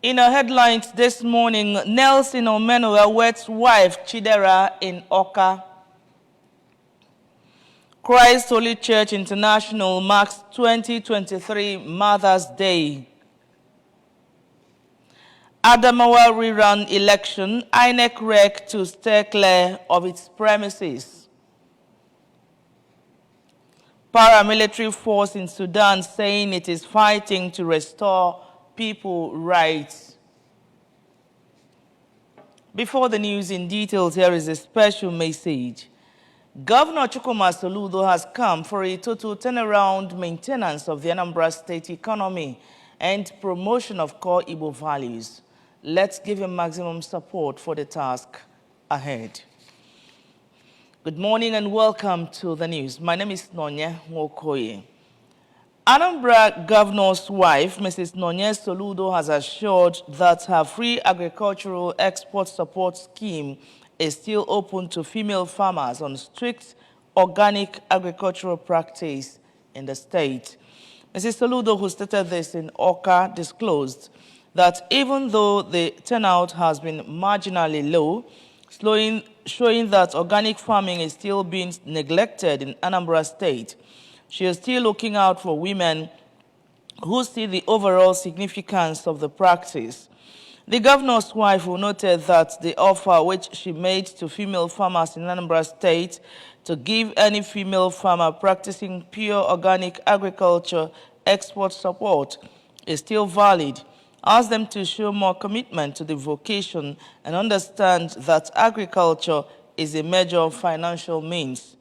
In our headlines this morning, Nelson Omenua weds wife Chidera in Oka. Christ Holy Church International marks 2023 Mother's Day. Adamawa rerun election, INEC rec to steer clear of its premises. Paramilitary force in Sudan saying it is fighting to restore people rights. Before the news in details, here is a special message. Governor Chukwuma Soludo has come for a total turnaround maintenance of the Anambra State economy and promotion of core Igbo values. Let's give him maximum support for the task ahead. Good morning and welcome to the news. My name is Nonya Nwokoye. Anambra Governor's wife, Mrs. Nonye Soludo, has assured that her free agricultural export support scheme is still open to female farmers on strict organic agricultural practice in the state. Mrs. Soludo, who stated this in Oka, disclosed that even though the turnout has been marginally low, showing that organic farming is still being neglected in Anambra State, she is still looking out for women who see the overall significance of the practice. The governor's wife who noted that the offer which she made to female farmers in Anambra State to give any female farmer practicing pure organic agriculture export support is still valid, asked them to show more commitment to the vocation and understand that agriculture is a major financial means.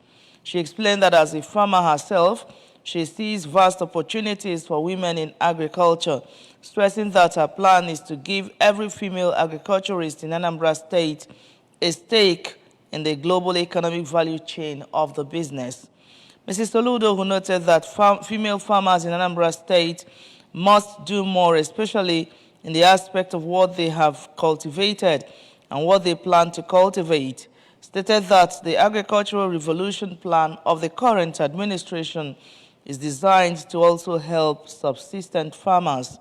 She explained that as a farmer herself, she sees vast opportunities for women in agriculture, stressing that her plan is to give every female agriculturist in Anambra State a stake in the global economic value chain of the business. Mrs. Soludo, who noted that female farmers in Anambra State must do more, especially in the aspect of what they have cultivated and what they plan to cultivate, stated that the agricultural revolution plan of the current administration is designed to also help subsistent farmers.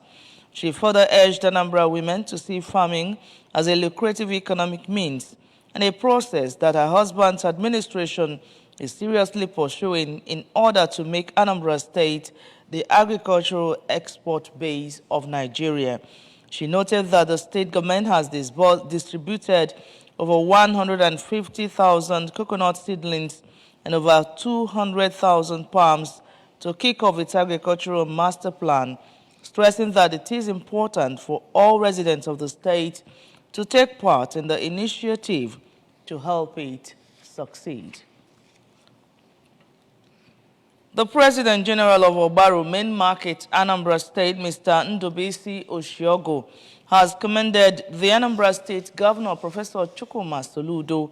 She further urged Anambra women to see farming as a lucrative economic means and a process that her husband's administration is seriously pursuing in order to make Anambra State the agricultural export base of Nigeria. She noted that the state government has distributed over 150,000 coconut seedlings and over 200,000 palms to kick off its agricultural master plan, stressing that it is important for all residents of the state to take part in the initiative to help it succeed. The President General of Obaru Main Market, Anambra State, Mr. Ndobisi Oshiogo, has commended the Anambra State Governor, Professor Chukwuma Soludo,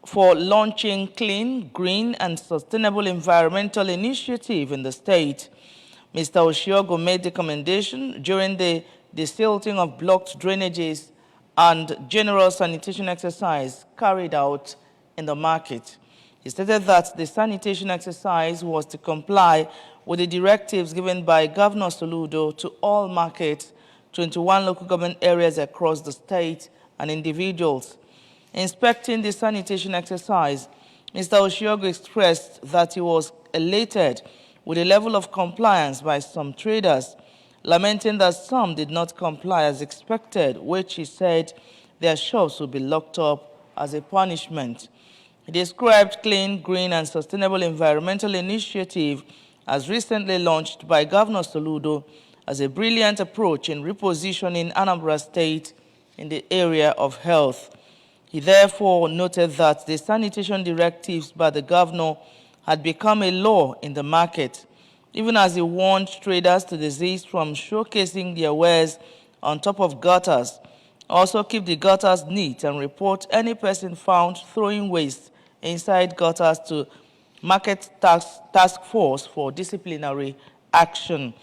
for launching clean, green, and sustainable environmental initiative in the state. Mr. Oshiogo made the commendation during the desilting of blocked drainages and general sanitation exercise carried out in the market. He stated that the sanitation exercise was to comply with the directives given by Governor Soludo to all markets, 21 local government areas across the state, and individuals. Inspecting the sanitation exercise, Mr. Oshiogo expressed that he was elated with the level of compliance by some traders, lamenting that some did not comply as expected, which he said their shops would be locked up as a punishment. He described Clean, Green, and Sustainable Environmental Initiative as recently launched by Governor Soludo as a brilliant approach in repositioning Anambra State in the area of health. He therefore noted that the sanitation directives by the governor had become a law in the market, even as he warned traders to desist from showcasing their wares on top of gutters. Also keep the gutters neat and report any person found throwing waste inside gutters to Market Task Force for disciplinary action.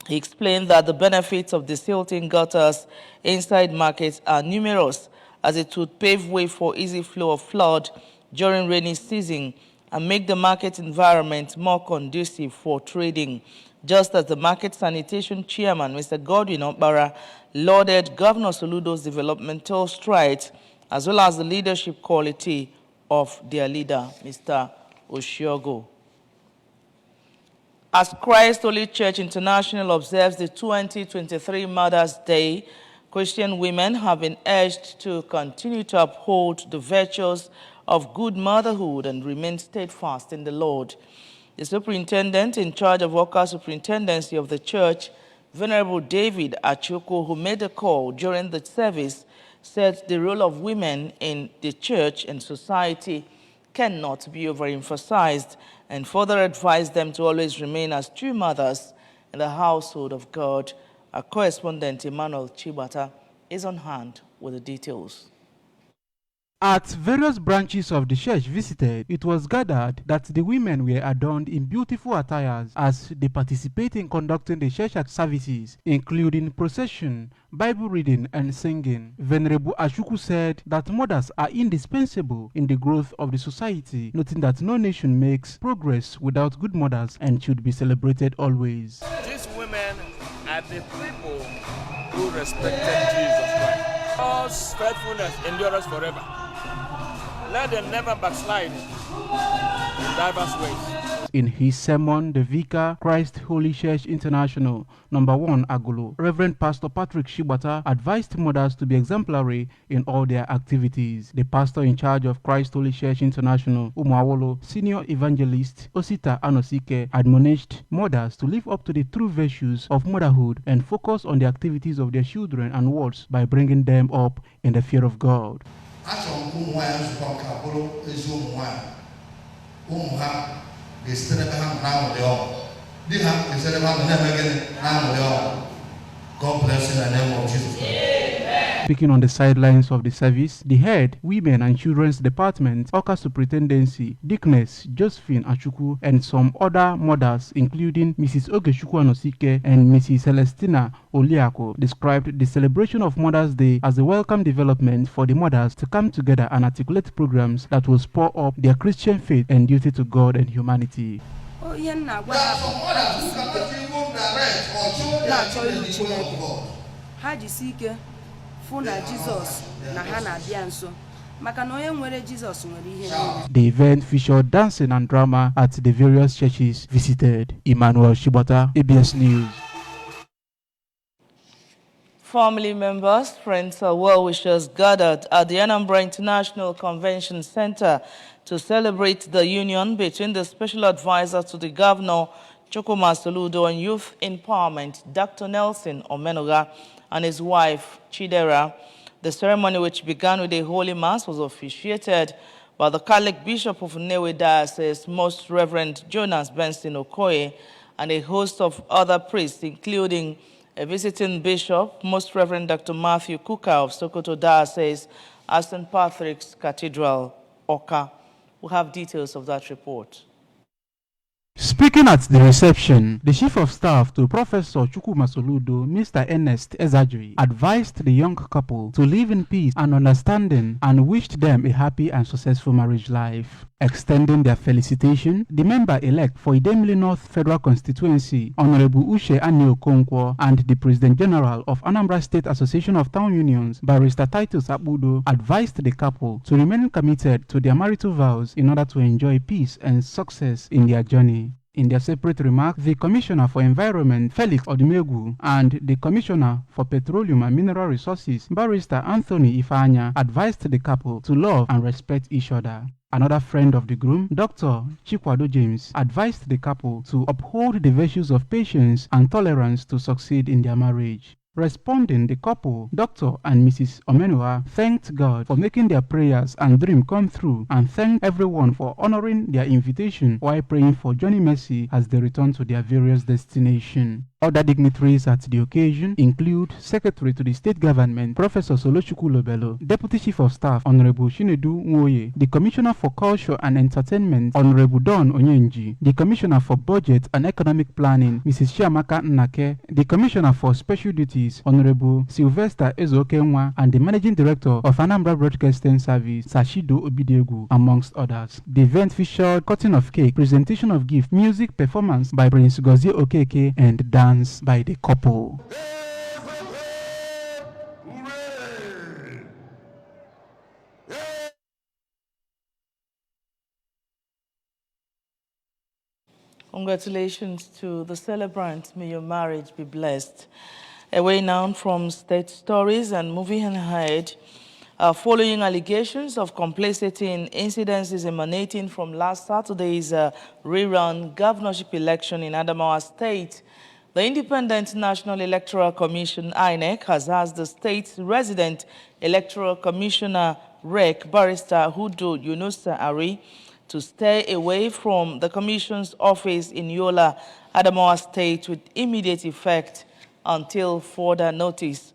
He explained that the benefits of desilting gutters inside markets are numerous, as it would pave way for easy flow of flood during rainy season and make the market environment more conducive for trading. just as the market sanitation chairman, Mr. Godwin Okpara, lauded Governor Soludo's developmental strides as well as the leadership quality of their leader, Mr. Oshiogo. As Christ Holy Church International observes the 2023 Mother's Day, Christian women have been urged to continue to uphold the virtues of good motherhood and remain steadfast in the Lord. The superintendent in charge of worker superintendency of the church, Venerable David Achoko, who made the call during the service, said the role of women in the church and society cannot be overemphasized, and further advised them to always remain as true mothers in the household of God. Our correspondent Emmanuel Chibata is on hand with the details. At various branches of the church visited, it was gathered that the women were adorned in beautiful attires as they participate in conducting the church services, including procession, Bible reading, and singing. Venerable Ashuku said that mothers are indispensable in the growth of the society, noting that no nation makes progress without good mothers and should be celebrated always. These women are the people who respected Jesus Christ. God's faithfulness endures forever. Let them never backslide in diverse ways. In his sermon, the Vicar, Christ Holy Church International, number 1 Agolo, Reverend Pastor Patrick Shibata advised mothers to be exemplary in all their activities. The pastor in charge of Christ Holy Church International, Umuawolo, Senior Evangelist Osita Anosike, admonished mothers to live up to the true virtues of motherhood and focus on the activities of their children and wards by bringing them up in the fear of God. God bless you in the name of Jesus Christ. Speaking on the sidelines of the service, the head, Women and Children's Department, Oka Superintendency, Deaconess Josephine Achuku, and some other mothers, including Mrs. Ogeshukwu Anosike and Mrs. Celestina Oliako, described the celebration of Mother's Day as a welcome development for the mothers to come together and articulate programs that will spur up their Christian faith and duty to God and humanity. There are some mothers who cannot even direct or show their children the way of God. The event featured dancing and drama at the various churches visited. Emmanuel Shibata, ABS News. Family members, friends, and well-wishers gathered at the Anambra International Convention Center to celebrate the union between the Special Advisor to the Governor, Chukwuma Soludo, on Youth Empowerment, Dr. Nelson Omenoga, and his wife, Chidera. The ceremony, which began with a Holy Mass, was officiated by the Catholic Bishop of Nnewi Diocese, Most Reverend Jonas Benson Okoye, and a host of other priests, including a visiting bishop, Most Reverend Dr. Matthew Kuka of Sokoto Diocese at St. Patrick's Cathedral, Oka. We have details of that report. Speaking at the reception, the Chief of Staff to Professor Chukwuma Soludo, Mr. Ernest Ezajui, advised the young couple to live in peace and understanding and wished them a happy and successful marriage life. Extending their felicitation, the member-elect for Idemili North Federal Constituency, Honorable Uche Ani Okonkwo, and the President General of Anambra State Association of Town Unions, Barrister Titus Abudo, advised the couple to remain committed to their marital vows in order to enjoy peace and success in their journey. In their separate remarks, the Commissioner for Environment, Felix Odimegu, and the Commissioner for Petroleum and Mineral Resources, Barrister Anthony Ifanya, advised the couple to love and respect each other. Another friend of the groom, Dr. Chikwado James, advised the couple to uphold the virtues of patience and tolerance to succeed in their marriage. Responding, the couple, Dr. and Mrs. Omenua, thanked God for making their prayers and dream come true and thanked everyone for honoring their invitation while praying for Johnny Mercy as they return to their various destinations. Other dignitaries at the occasion include Secretary to the State Government, Professor Solochukwu Lobelo, Deputy Chief of Staff, Honorable Shinedu Nwoye, the Commissioner for Culture and Entertainment, Honorable Don Onyenji, the Commissioner for Budget and Economic Planning, Mrs. Chiamaka Nnake, the Commissioner for Special Duties, Honorable Sylvester Ezokenwa, and the Managing Director of Anambra Broadcasting Service, Sashido Obidiegu, amongst others. The event featured cutting of cake, presentation of gift, music performance by Prince Gozie Okeke, and dance by the couple. Congratulations to the celebrants. May your marriage be blessed. Away now from state stories and moving ahead, following allegations of complicity in incidences emanating from last Saturday's rerun governorship election in Adamawa State, the Independent National Electoral Commission, INEC, has asked the state's resident Electoral Commissioner, REC, Barrister Hudu Yunusa Ari, to stay away from the Commission's office in Yola, Adamawa State with immediate effect until further notice.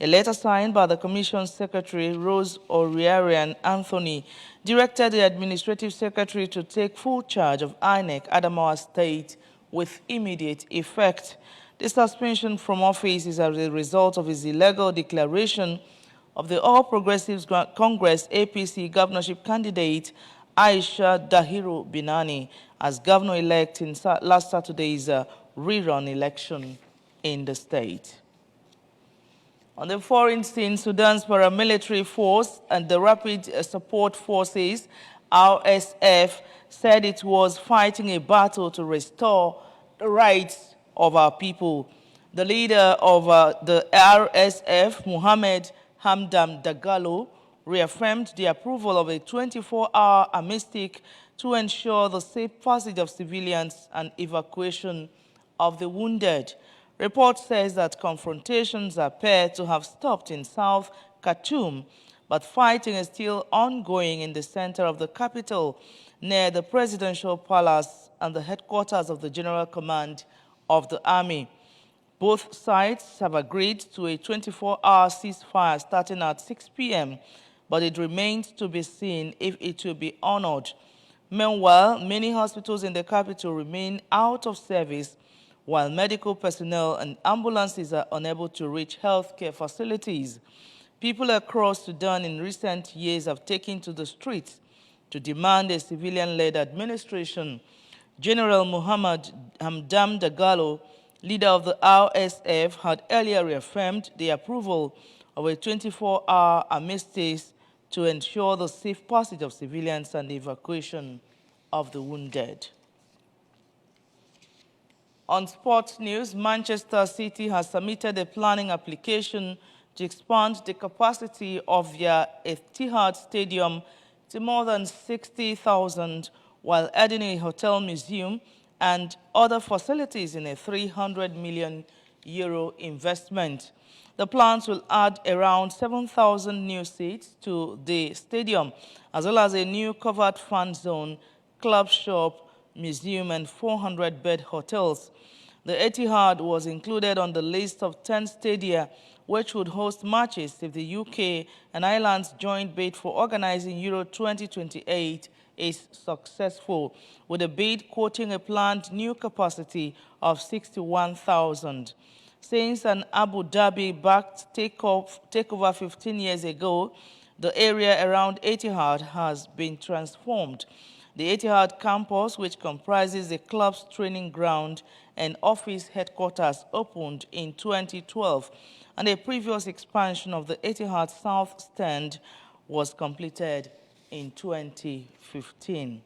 A letter signed by the Commission's Secretary, Rose Oriarian Anthony, directed the Administrative Secretary to take full charge of INEC, Adamawa State, with immediate effect. The suspension from office is as a result of his illegal declaration of the All Progressives Congress APC governorship candidate Aisha Dahiru Binani as governor-elect in last Saturday's rerun election in the state. On the foreign scene, Sudan's paramilitary force and the Rapid Support Forces, RSF, said it was fighting a battle to restore the rights of our people. The leader of the RSF, Mohammed Hamdan Dagalo, reaffirmed the approval of a 24-hour armistice to ensure the safe passage of civilians and evacuation of the wounded. Report says that confrontations appear to have stopped in South Khartoum, but fighting is still ongoing in the center of the capital, near the presidential palace and the headquarters of the General Command of the Army. Both sides have agreed to a 24-hour ceasefire starting at 6 p.m., but it remains to be seen if it will be honored. Meanwhile, many hospitals in the capital remain out of service, while medical personnel and ambulances are unable to reach healthcare facilities. People across Sudan in recent years have taken to the streets to demand a civilian-led administration. General Muhammad Hamdan Dagalo, leader of the RSF, had earlier reaffirmed the approval of a 24-hour armistice to ensure the safe passage of civilians and the evacuation of the wounded. On sports news, Manchester City has submitted a planning application to expand the capacity of their Etihad Stadium to more than 60,000, while adding a hotel museum and other facilities in a €300 million investment. The plans will add around 7,000 new seats to the stadium, as well as a new covered fan zone, club shop, museum, and 400-bed hotels. The Etihad was included on the list of 10 stadia which would host matches if the UK and Ireland's joint bid for organizing Euro 2028 is successful, with the bid quoting a planned new capacity of 61,000. Since an Abu Dhabi-backed takeover 15 years ago, the area around Etihad has been transformed. The Etihad campus, which comprises the club's training ground and office headquarters, opened in 2012, and a previous expansion of the Etihad South Stand was completed in 2015.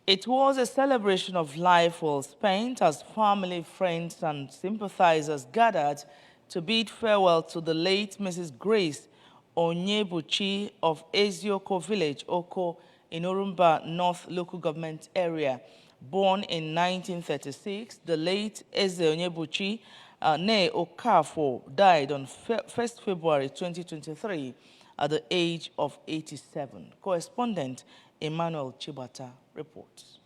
It was a celebration of life well spent as family, friends, and sympathizers gathered to bid farewell to the late Mrs. Grace Onyebuchi of Ezioko Village, Oko, in Orumba North Local Government Area. Born in 1936, the late Eze Onyebuchi, née Okafor, died on 1st February 2023 at the age of 87. Correspondent Emmanuel Chibata reports.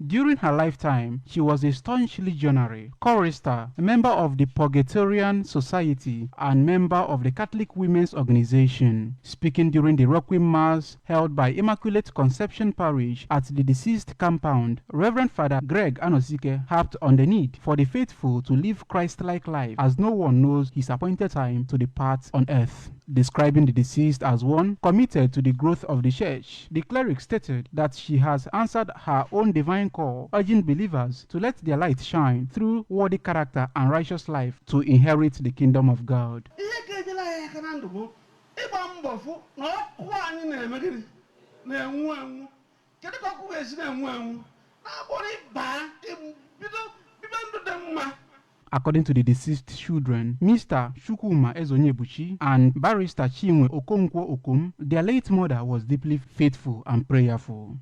During her lifetime, she was a staunch legionary, chorister, a member of the Purgatorian Society, and member of the Catholic Women's Organization. Speaking during the Requiem Mass held by Immaculate Conception Parish at the deceased compound, Reverend Father Greg Anosike harped on the need for the faithful to live Christ-like life, as no one knows his appointed time to depart on earth. Describing the deceased as one committed to the growth of the church, the cleric stated that she has answered her own divine call, urging believers to let their light shine through worthy character and righteous life to inherit the kingdom of God. According to the deceased children, Mr. Chukwuma Ezonyebuchi and Barrister Chinwe Okonkwo Okom, their late mother was deeply faithful and prayerful.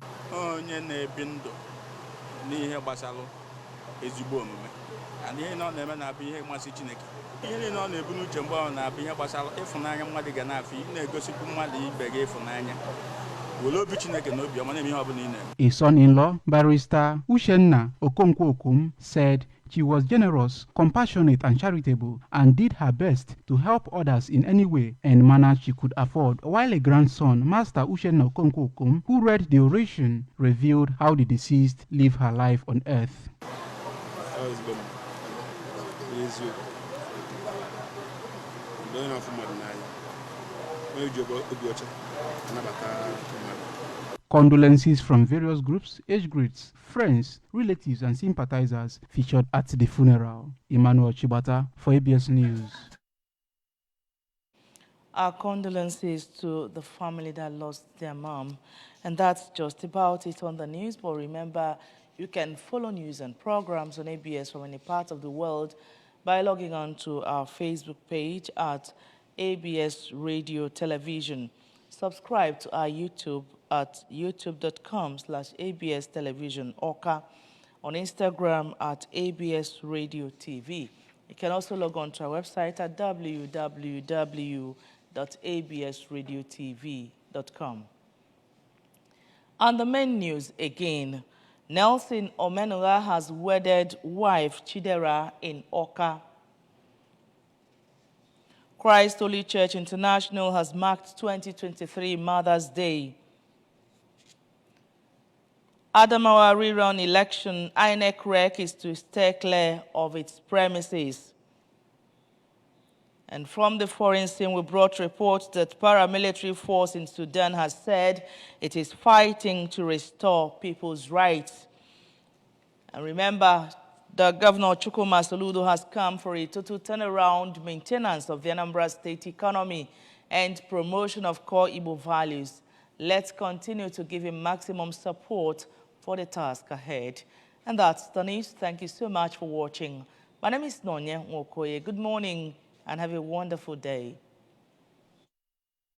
A son-in-law, Barrister Ushenna Okonkwo Okom, said she was generous, compassionate, and charitable, and did her best to help others in any way and manner she could afford, while a grandson, Master Ushenna Okonkwo Okom, who read the oration, revealed how the deceased lived her life on earth. Condolences from various groups, age groups, friends, relatives, and sympathizers featured at the funeral. Emmanuel Chibata for ABS News. Our condolences to the family that lost their mom. And that's just about it on the news. But remember, you can follow news and programs on ABS from any part of the world by logging on to our Facebook page at ABS Radio Television. Subscribe to our YouTube at youtube.com/ABS Television Oka, on Instagram at ABS Radio TV. You can also log on to our website at www.absradiotv.com. On the main news again, Nelson Omenula has wedded wife Chidera in Oka. Christ Holy Church International has marked 2023 Mother's Day. Adamawa rerun election, INEC REC is to stay clear of its premises. And from the foreign scene, we brought reports that paramilitary force in Sudan has said it is fighting to restore people's rights. And remember, the Governor Chukwuma Soludo has come for a total turnaround, maintenance of the Anambra State economy, and promotion of core Igbo values. Let's continue to give him maximum support for the task ahead. And that's the news. Thank you so much for watching. My name is Nonya Nwokoye. Good morning and have a wonderful day.